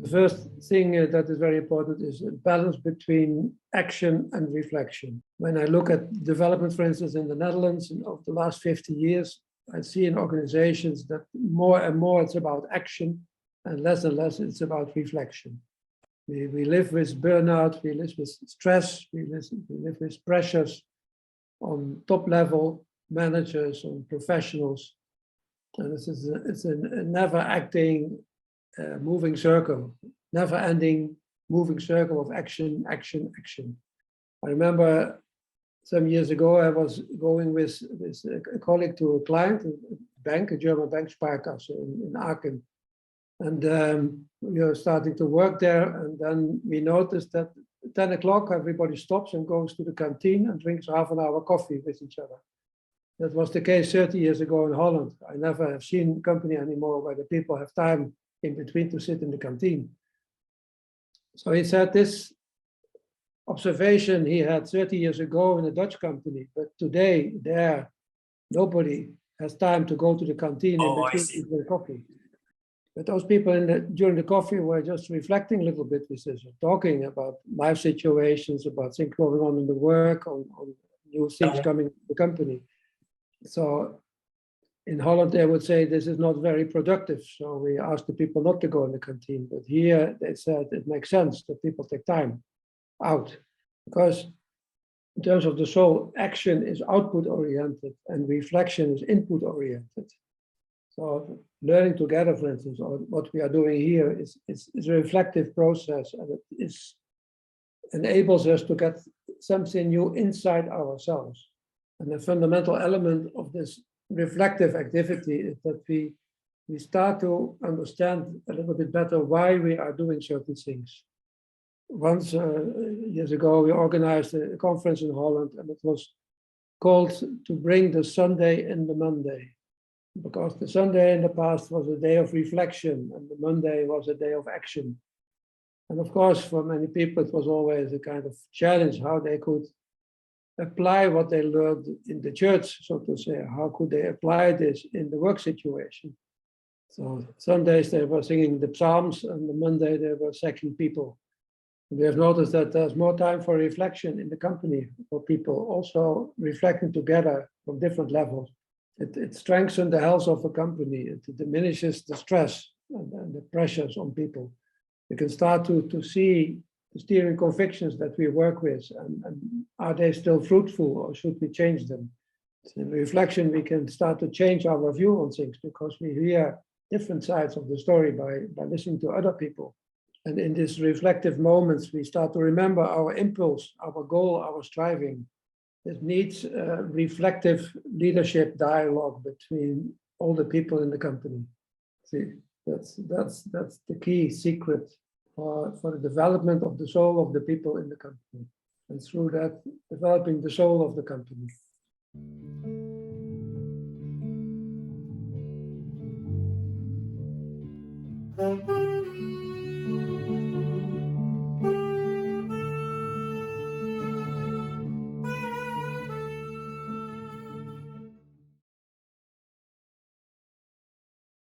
first thing that is very important is a balance between action and reflection. When I look at development, for instance, in the Netherlands of the last 50 years, I see in organizations that more and more it's about action and less it's about reflection. We live with burnout, we live with stress, we live with pressures on top level managers, on professionals. And it's a never acting moving circle, never ending moving circle of action, action, action. I remember some years ago, I was going with a colleague to a client, a bank, a German bank, Sparkasse in Aachen. And we were starting to work there. And then we noticed that at 10 o'clock, everybody stops and goes to the canteen and drinks half an hour coffee with each other. That was the case 30 years ago in Holland. I never have seen a company anymore where the people have time in between to sit in the canteen. So he said this observation he had 30 years ago in a Dutch company, but today there, nobody has time to go to the canteen in between to drink coffee. But those people during the coffee were just reflecting a little bit with us, talking about life situations, about things going on in the work, on new things coming to the company. So in Holland, they would say this is not very productive. So we asked the people not to go in the canteen. But here they said it makes sense that people take time out. Because in terms of the soul, action is output oriented and reflection is input oriented. So learning together, for instance, or what we are doing here is a reflective process, and it enables us to get something new inside ourselves. And the fundamental element of this reflective activity is that we start to understand a little bit better why we are doing certain things. Once, years ago, we organized a conference in Holland, and it was called to bring the Sunday in the Monday. Because the Sunday in the past was a day of reflection, and the Monday was a day of action. And of course, for many people, it was always a kind of challenge how they could apply what they learned in the church, so to say. How could they apply this in the work situation? So Sundays they were singing the Psalms, and the Monday they were sacking people. We have noticed that there's more time for reflection in the company, for people also reflecting together from different levels. It strengthens the health of a company. It diminishes the stress and the pressures on people. We can start to see the steering convictions that we work with, and are they still fruitful, or should we change them? In reflection, we can start to change our view on things, because we hear different sides of the story by listening to other people. And in these reflective moments, we start to remember our impulse, our goal, our striving. It needs reflective leadership dialogue between all the people in the company. See, that's the key secret for the development of the soul of the people in the company. And through that, developing the soul of the company.